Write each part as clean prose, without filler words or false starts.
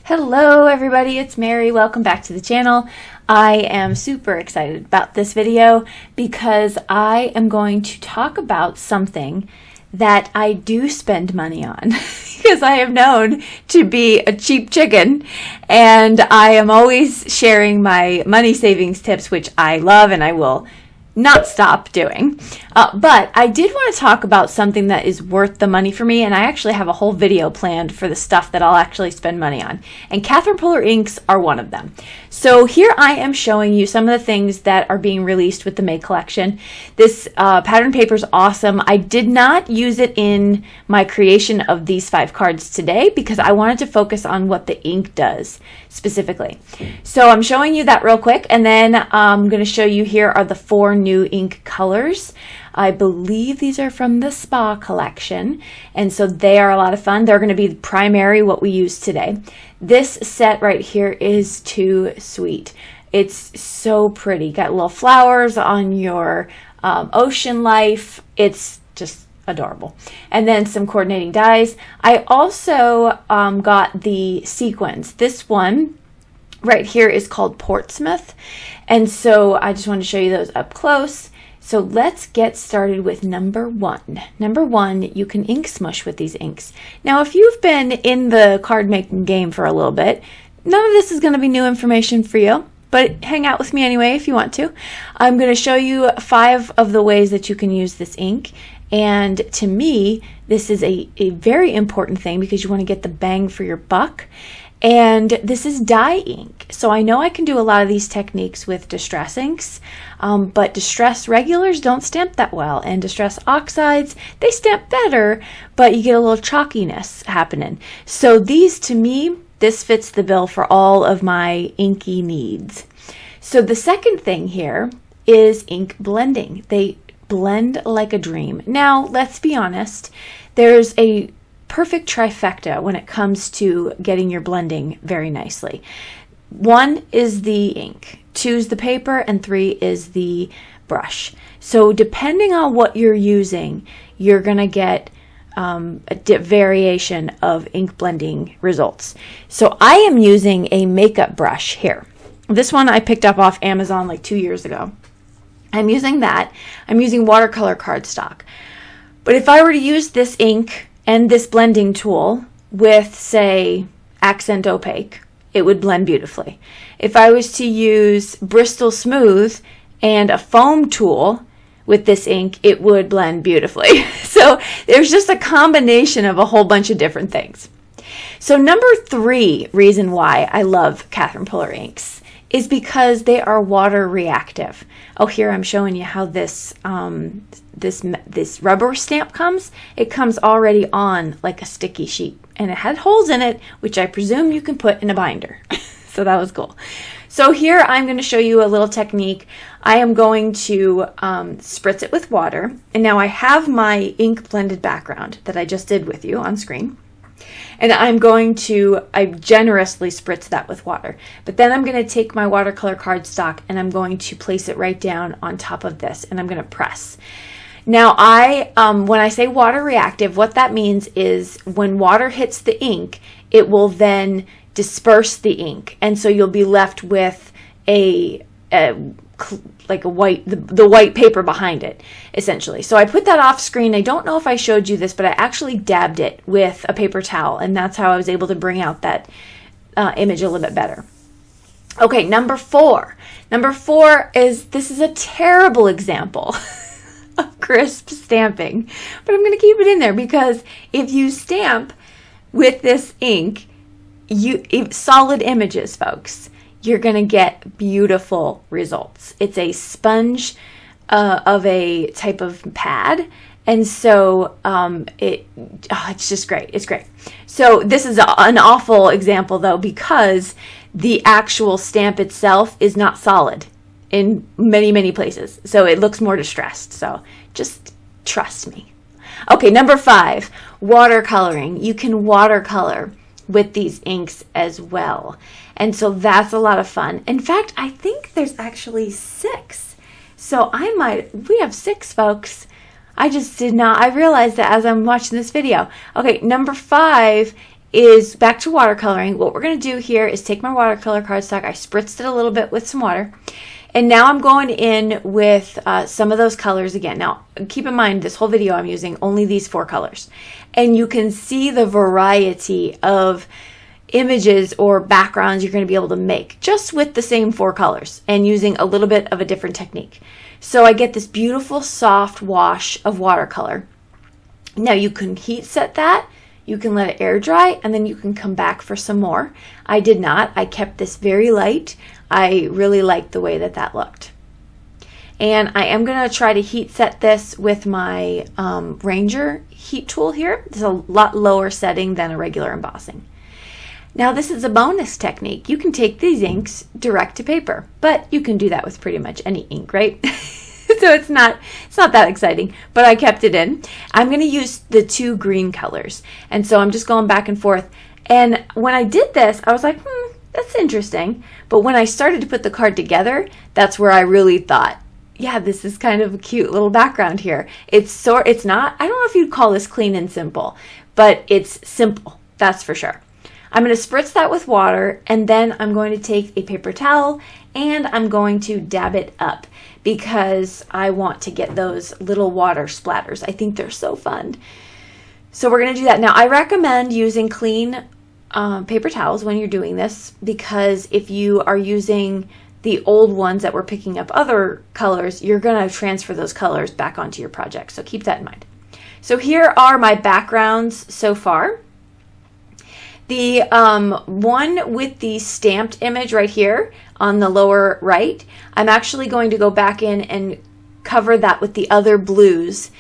Hello everybody, it's Mary. Welcome back to the channel. I am super excited about this video because I am going to talk about something that I do spend money on because I am known to be a cheap chicken, and I am always sharing my money savings tips, which I love and I will not stop doing. But I did want to talk about something that is worth the money for me, and I actually have a whole video planned for the stuff that I'll actually spend money on. And Catherine Puller inks are one of them. So here I am showing you some of the things that are being released with the May collection. This pattern paper is awesome. I did not use it in my creation of these 5 cards today because I wanted to focus on what the ink does specifically. So I'm showing you that real quick, and then I'm going to show you here are the 4 new ink colors. I believe these are from the Spa collection, and so they are a lot of fun. They're going to be primary what we use today. This set right here is too sweet. It's so pretty. Got little flowers on your ocean life. It's just adorable. And then some coordinating dies. I also got the sequins. This one right here is called Portsmouth, and so I just wanted to show you those up close. So let's get started with number 1. Number 1, you can ink smush with these inks. Now, if you've been in the card making game for a little bit, none of this is going to be new information for you, but hang out with me anyway if you want to. I'm going to show you 5 of the ways that you can use this ink. And to me, this is a very important thing because you want to get the bang for your buck. And this is dye ink. So I know I can do a lot of these techniques with distress inks, but distress regulars don't stamp that well. And distress oxides, they stamp better, but you get a little chalkiness happening. So these, to me, this fits the bill for all of my inky needs. So the second thing here is ink blending. They blend like a dream. Now, let's be honest, there's a perfect trifecta when it comes to getting your blending very nicely. 1 is the ink, 2 is the paper, and 3 is the brush. So depending on what you're using, you're going to get a variation of ink blending results. So I am using a makeup brush here. This one I picked up off Amazon like 2 years ago. I'm using that. I'm using watercolor cardstock. But if I were to use this ink and this blending tool with, say, Accent Opaque, it would blend beautifully. If I was to use Bristol Smooth and a foam tool with this ink, it would blend beautifully. So there's just a combination of a whole bunch of different things. So number 3 reason why I love Catherine Puller inks is because they are water reactive. Oh, here I'm showing you how this this rubber stamp comes. It comes already on like a sticky sheet, and it had holes in it, which I presume you can put in a binder. So that was cool. So here I'm going to show you a little technique. I am going to spritz it with water, and now I have my ink blended background that I just did with you on screen. And I generously spritz that with water. But then I'm going to take my watercolor cardstock and I'm going to place it right down on top of this, and I'm going to press. Now when I say water reactive, what that means is when water hits the ink, it will then disperse the ink. And so you'll be left with the white paper behind it, essentially. So I put that off screen. I don't know if I showed you this, but I actually dabbed it with a paper towel, and that's how I was able to bring out that image a little bit better. Okay, number 4. Number 4 is, this is a terrible example of crisp stamping, but I'm going to keep it in there because if you stamp with this ink, solid images, folks, you're going to get beautiful results. It's a sponge of a type of pad, and so it's just great. It's great. So this is an awful example, though, because the actual stamp itself is not solid in many, many places. So it looks more distressed. So just trust me. Okay, number 5, watercoloring. You can watercolor with these inks as well. And so that's a lot of fun. In fact, I think there's actually 6. So we have 6, folks. I just did not, I realized that as I'm watching this video. Okay, number 5 is back to watercoloring. What we're going to do here is take my watercolor cardstock. I spritzed it a little bit with some water. And now I'm going in with some of those colors again. Now, keep in mind, this whole video I'm using only these 4 colors. And you can see the variety of images or backgrounds you're going to be able to make just with the same 4 colors and using a little bit of a different technique. So I get this beautiful soft wash of watercolor. Now you can heat set that, you can let it air dry, and then you can come back for some more. I did not. I kept this very light. I really liked the way that that looked. And I am going to try to heat set this with my Ranger heat tool here. It's a lot lower setting than a regular embossing. Now this is a bonus technique. You can take these inks direct to paper, but you can do that with pretty much any ink, right? So it's not that exciting, but I kept it in. I'm going to use the 2 green colors. And so I'm just going back and forth. And when I did this, I was like, that's interesting. But when I started to put the card together, that's where I really thought, yeah, this is kind of a cute little background here. It's not, I don't know if you'd call this clean and simple, but it's simple, that's for sure. I'm going to spritz that with water, and then I'm going to take a paper towel and I'm going to dab it up because I want to get those little water splatters. I think they're so fun. So we're going to do that. Now I recommend using clean paper towels when you're doing this, because if you are using the old ones that were picking up other colors, you're going to transfer those colors back onto your project. So keep that in mind. So here are my backgrounds so far. The one with the stamped image right here on the lower right, I'm actually going to go back in and cover that with the other blues,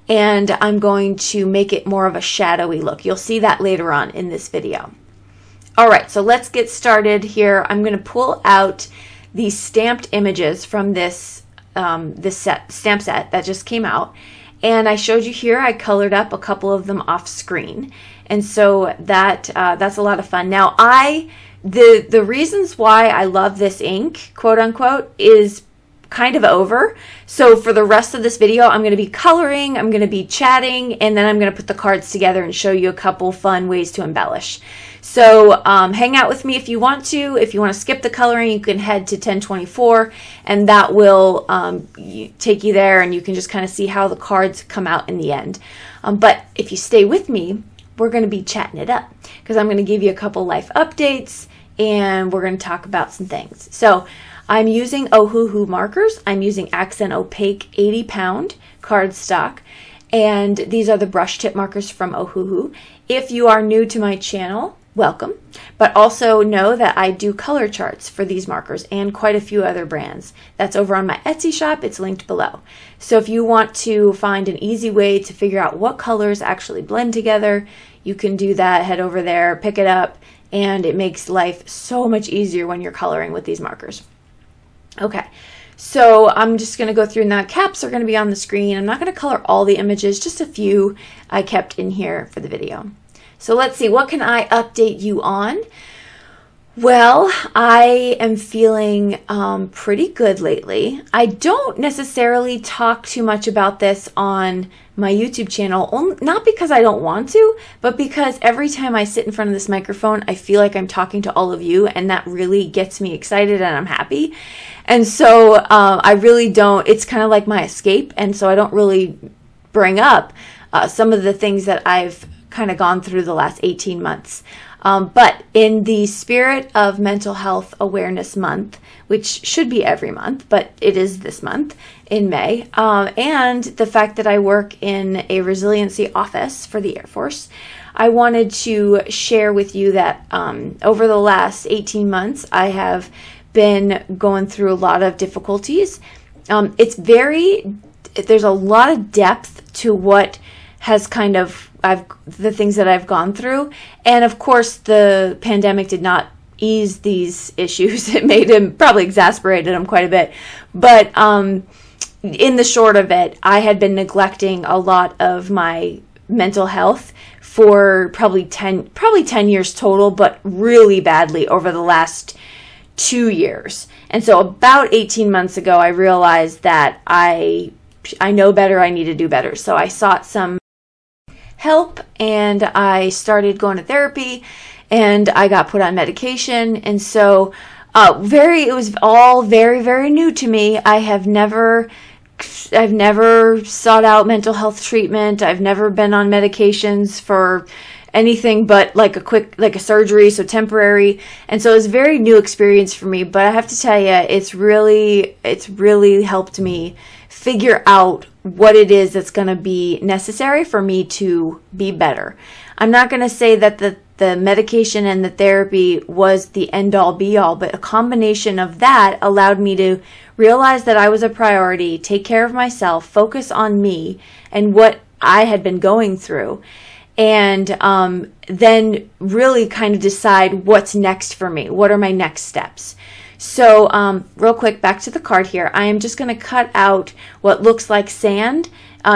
and I'm going to make it more of a shadowy look. You'll see that later on in this video. All right, so let's get started here. I'm going to pull out these stamped images from this stamp set that just came out, and I showed you here I colored up a couple of them off screen. And so that's a lot of fun. Now the reasons why I love this ink, quote unquote, is kind of over. So for the rest of this video, I'm going to be coloring, I'm going to be chatting, and then I'm going to put the cards together and show you a couple fun ways to embellish. So hang out with me if you want to. If you want to skip the coloring, you can head to 1024, and that will take you there, and you can just kind of see how the cards come out in the end. But if you stay with me, we're going to be chatting it up because I'm going to give you a couple life updates and we're going to talk about some things. So I'm using Ohuhu markers. I'm using Accent Opaque 80 pound cardstock, and these are the brush tip markers from Ohuhu. If you are new to my channel, welcome, but also know that I do color charts for these markers and quite a few other brands. That's over on my Etsy shop. It's linked below. So if you want to find an easy way to figure out what colors actually blend together, you can do that. Head over there, pick it up, and it makes life so much easier when you're coloring with these markers. Okay, so I'm just going to go through, and the caps are going to be on the screen. I'm not going to color all the images, just a few I kept in here for the video. So let's see, what can I update you on? Well, I am feeling pretty good lately. I don't necessarily talk too much about this on my YouTube channel, not because I don't want to, but because every time I sit in front of this microphone, I feel like I'm talking to all of you, and that really gets me excited and I'm happy. And so I really don't, it's kind of like my escape, and so I don't really bring up some of the things that I've kind of gone through the last 18 months. But in the spirit of Mental Health Awareness Month, which should be every month, but it is this month in May, and the fact that I work in a resiliency office for the Air Force, I wanted to share with you that over the last 18 months, I have been going through a lot of difficulties. There's a lot of depth to what has kind of the things that I've gone through, and of course the pandemic did not ease these issues. It made him, probably exasperated him quite a bit, but in the short of it, I had been neglecting a lot of my mental health for probably 10 years total, but really badly over the last 2 years. And so about 18 months ago, I realized that I know better, I need to do better. So I sought some help, and I started going to therapy, and I got put on medication. And so it was all very, very new to me. I've never sought out mental health treatment. I've never been on medications for anything but like a surgery, so temporary. And so it was a very new experience for me, but I have to tell you, it's really helped me figure out what it is that's going to be necessary for me to be better. I'm not going to say that the medication and the therapy was the end all be all, but a combination of that allowed me to realize that I was a priority, take care of myself, focus on me and what I had been going through, and then really kind of decide what's next for me. What are my next steps? So real quick, back to the card here. I am just going to cut out what looks like sand,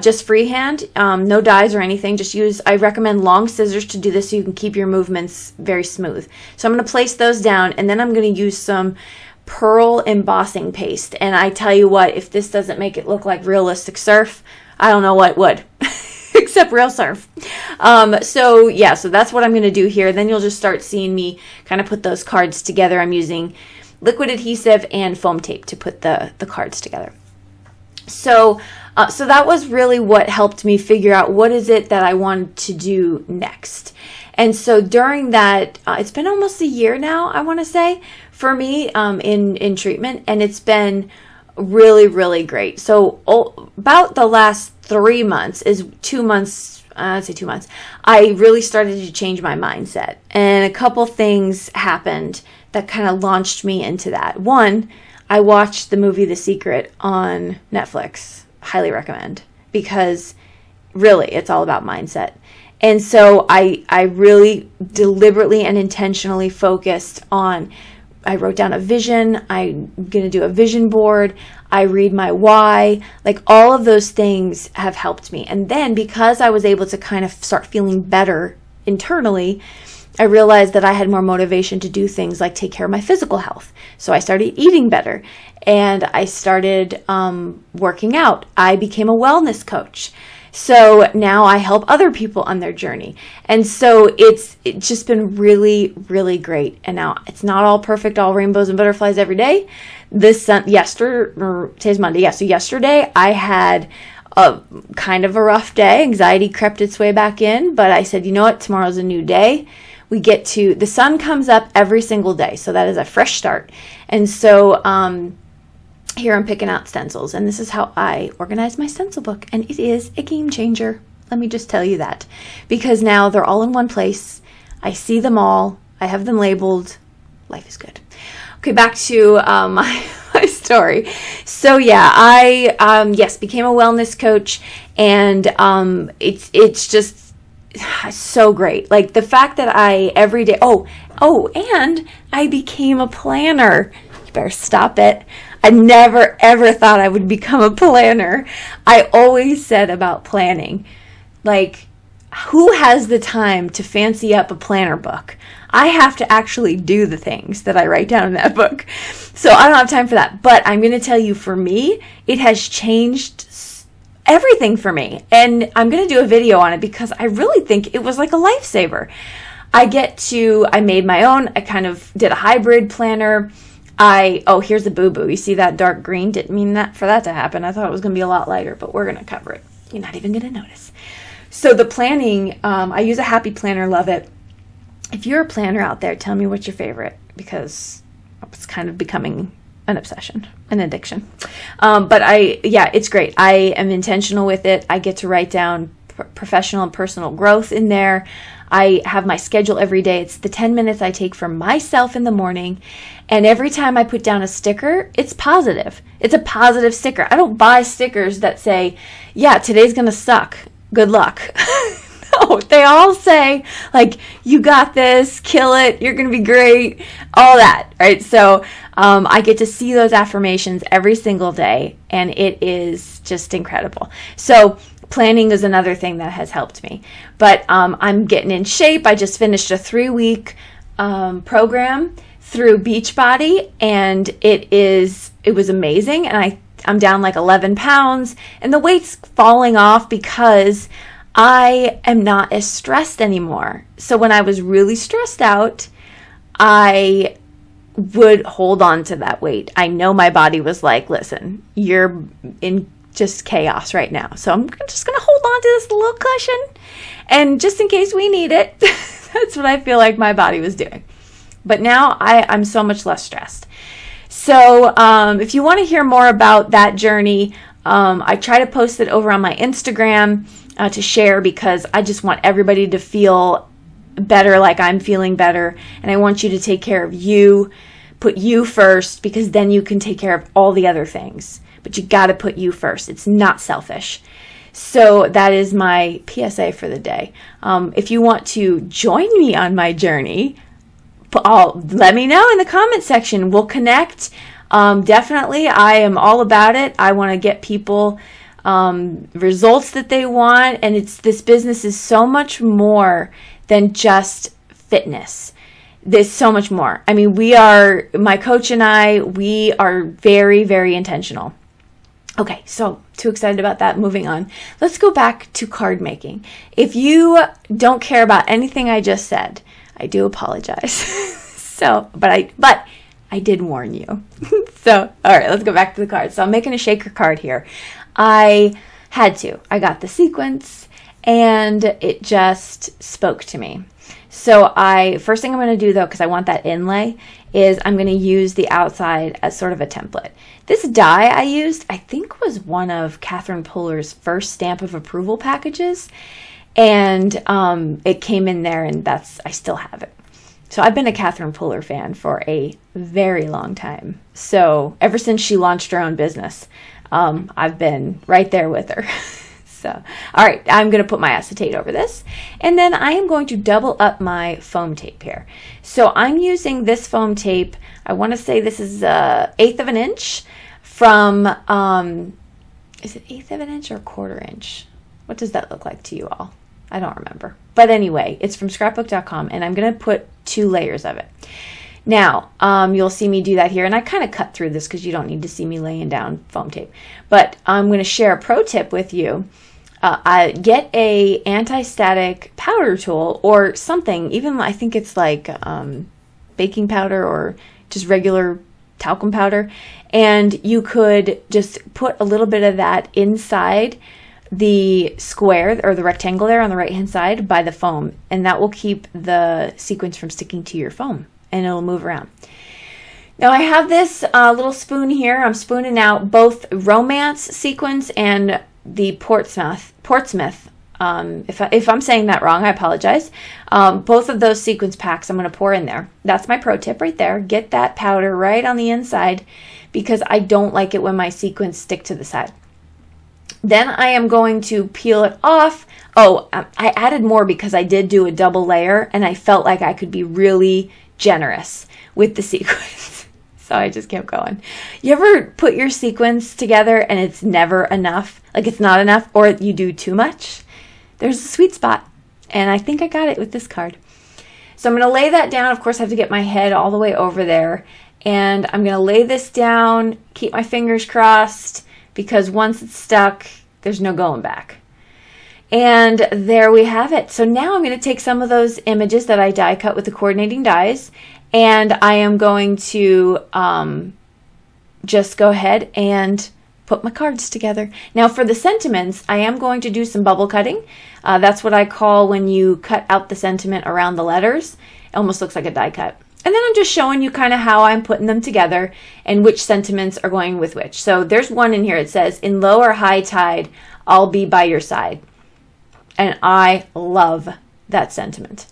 just freehand, no dyes or anything. I recommend long scissors to do this so you can keep your movements very smooth. So I'm going to place those down, and then I'm going to use some pearl embossing paste. And I tell you what, if this doesn't make it look like realistic surf, I don't know what would. Except real surf. So that's what I'm going to do here. Then you'll just start seeing me kind of put those cards together. I'm using liquid adhesive and foam tape to put the cards together. So that was really what helped me figure out what is it that I wanted to do next. And so during that, it's been almost a year now, I want to say, for me in treatment, and it's been really, really great. So about the last 3 months is 2 months, I'd say 2 months, I really started to change my mindset. And a couple things happened that kind of launched me into that. One, I watched the movie The Secret on Netflix. Highly recommend, because really it's all about mindset. And so I really deliberately and intentionally focused on, I wrote down a vision, I'm going to do a vision board, I read my why, like all of those things have helped me. And then because I was able to kind of start feeling better internally, I realized that I had more motivation to do things like take care of my physical health. So I started eating better, and I started working out. I became a wellness coach. So now I help other people on their journey. And so it's just been really, really great. And now it's not all perfect, all rainbows and butterflies every day. Today's Monday. Yeah, so yesterday I had a kind of a rough day. Anxiety crept its way back in, but I said, you know what? Tomorrow's a new day. The sun comes up every single day. So that is a fresh start. And so, here I'm picking out stencils, and this is how I organize my stencil book, and it is a game changer. Let me just tell you that, because now they're all in one place. I see them all. I have them labeled. Life is good. Okay, back to my story. So yeah, I became a wellness coach, and it's just so great. Like the fact that I every day. And I became a planner. You better stop it. I never, ever thought I would become a planner. I always said about planning, like, who has the time to fancy up a planner book? I have to actually do the things that I write down in that book. So I don't have time for that. But I'm going to tell you, for me, it has changed everything for me. And I'm going to do a video on it because I really think it was like a lifesaver. I made my own. I kind of did a hybrid planner. Here's the boo-boo. You see that dark green? Didn't mean for that to happen. I thought it was going to be a lot lighter, but we're going to cover it. You're not even going to notice. So the planning, I use a happy planner, love it. If you're a planner out there, tell me what's your favorite, because it's kind of becoming an obsession, an addiction. It's great. I am intentional with it. I get to write down professional and personal growth in there. I have my schedule every day. It's the 10 minutes I take for myself in the morning. And every time I put down a sticker, it's positive. It's a positive sticker. I don't buy stickers that say, yeah, today's going to suck. Good luck. No, they all say, like, you got this, kill it, you're going to be great, all that, right? So I get to see those affirmations every single day, and it is just incredible. So planning is another thing that has helped me. But I'm getting in shape. I just finished a 3-week program through Beachbody, and it was amazing. And I'm down like 11 pounds, and the weight's falling off because I am not as stressed anymore. So when I was really stressed out, I would hold on to that weight. I know my body was like, listen, you're in just chaos right now. So I'm just going to hold on to this little cushion. And just in case we need it, that's what I feel like my body was doing. But now I'm so much less stressed. So if you want to hear more about that journey, I try to post it over on my Instagram to share, because I just want everybody to feel better like I'm feeling better. And I want you to take care of you, put you first, because then you can take care of all the other things. But you got to put you first. It's not selfish. So that is my PSA for the day. If you want to join me on my journey, let me know in the comment section. We'll connect. Definitely, I am all about it. I want to get people results that they want, and this business is so much more than just fitness. There's so much more. I mean, my coach and I, we are very, very intentional. Okay, so too excited about that. Moving on. Let's go back to card making. If you don't care about anything I just said, I do apologize. But I did warn you. So, all right, let's go back to the cards. So I'm making a shaker card here. I had to. I got the sequence and it just spoke to me. So first thing I'm going to do though, because I want that inlay, is I'm going to use the outside as sort of a template. This die I used, I think, was one of Catherine Puller's first stamp of approval packages. And it came in there, and I still have it. So I've been a Catherine Puller fan for a very long time. So ever since she launched her own business, I've been right there with her. So, all right, I'm going to put my acetate over this. And then I am going to double up my foam tape here. So I'm using this foam tape. I want to say this is 1/8 of an inch from, is it 1/8 of an inch or 1/4 inch? What does that look like to you all? I don't remember. But anyway, it's from scrapbook.com, and I'm going to put 2 layers of it. Now, you'll see me do that here, and I kind of cut through this because you don't need to see me laying down foam tape. But I'm going to share a pro tip with you. Get a anti-static powder tool or something. Even I think it's like baking powder or just regular talcum powder. And you could just put a little bit of that inside the square or the rectangle there on the right hand side by the foam, and that will keep the sequence from sticking to your foam, and it'll move around. Now I have this little spoon here. I'm spooning out both Romance sequence and the Portsmouth. If I'm saying that wrong, I apologize. Both of those sequence packs I'm going to pour in there. That's my pro tip right there. Get that powder right on the inside, because I don't like it when my sequins stick to the side. Then I am going to peel it off. Oh, I added more because I did do a double layer, and I felt like I could be really generous with the sequins. So I just kept going. You ever put your sequins together and it's never enough? Like it's not enough, or you do too much? There's a sweet spot, and I think I got it with this card. So I'm going to lay that down. Of course, I have to get my head all the way over there, and I'm going to lay this down, keep my fingers crossed, because once it's stuck, there's no going back. And there we have it. So now I'm going to take some of those images that I die cut with the coordinating dies, and I am going to just go ahead and put my cards together. Now for the sentiments, I am going to do some bubble cutting. That's what I call when you cut out the sentiment around the letters. It almost looks like a die cut. And then I'm just showing you kind of how I'm putting them together and which sentiments are going with which. So there's one in here. It says, in low or high tide, I'll be by your side. And I love that sentiment.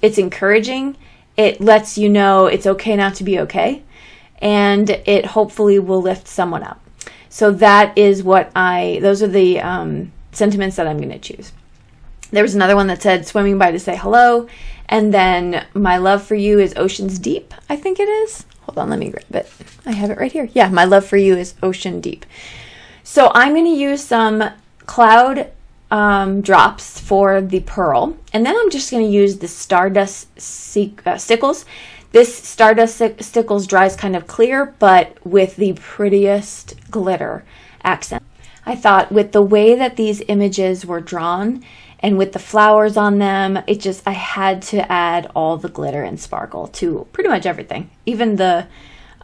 It's encouraging. It lets you know it's okay not to be okay. And it hopefully will lift someone up. So that is what those are the sentiments that I'm going to choose. There was another one that said, swimming by to say hello. And then my love for you is oceans deep, I think it is. Hold on, let me grab it. I have it right here. Yeah, my love for you is ocean deep. So I'm going to use some cloud drops for the pearl. And then I'm just going to use the Stardust Stickles. This Stardust Stickles dries kind of clear, but with the prettiest glitter accent. I thought with the way that these images were drawn and with the flowers on them, it just, I had to add all the glitter and sparkle to pretty much everything. Even the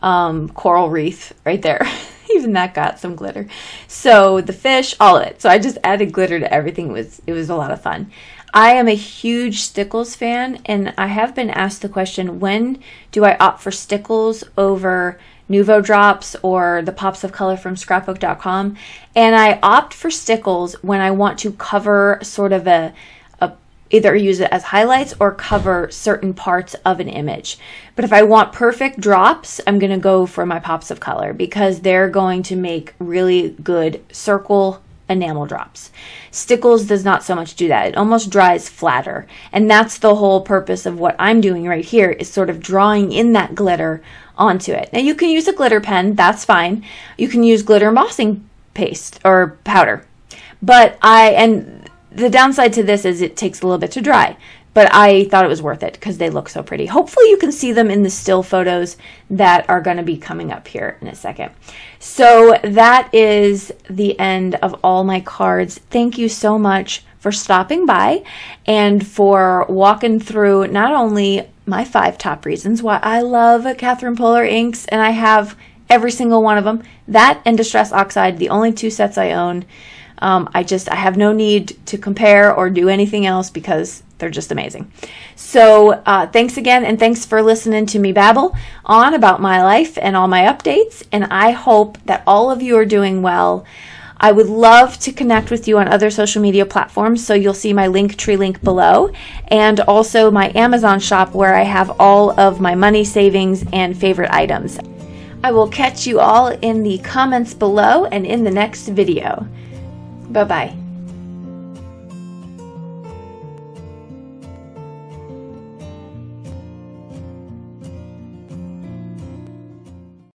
coral wreath right there. Even that got some glitter. So the fish, all of it. So I just added glitter to everything. It was a lot of fun. I am a huge Stickles fan, and I have been asked the question, when do I opt for Stickles over Nuvo drops or the Pops of Color from scrapbook.com? And I opt for Stickles when I want to cover sort of either use it as highlights or cover certain parts of an image. But if I want perfect drops, I'm going to go for my Pops of Color because they're going to make really good circle enamel drops. Stickles does not so much do that. It almost dries flatter. And that's the whole purpose of what I'm doing right here, is sort of drawing in that glitter onto it. Now you can use a glitter pen, that's fine. You can use glitter embossing paste or powder. But the downside to this is it takes a little bit to dry, but I thought it was worth it because they look so pretty. Hopefully you can see them in the still photos that are going to be coming up here in a second. So that is the end of all my cards. Thank you so much for stopping by and for walking through not only my 5 top reasons why I love Catherine Polar inks, and I have every single one of them, that and Distress Oxide, the only 2 sets I own. I have no need to compare or do anything else because they're just amazing. So thanks again, and thanks for listening to me babble on about my life and all my updates, and I hope that all of you are doing well. I would love to connect with you on other social media platforms, so you'll see my Linktree link below, and also my Amazon shop where I have all of my money savings and favorite items. I will catch you all in the comments below and in the next video. Bye-bye.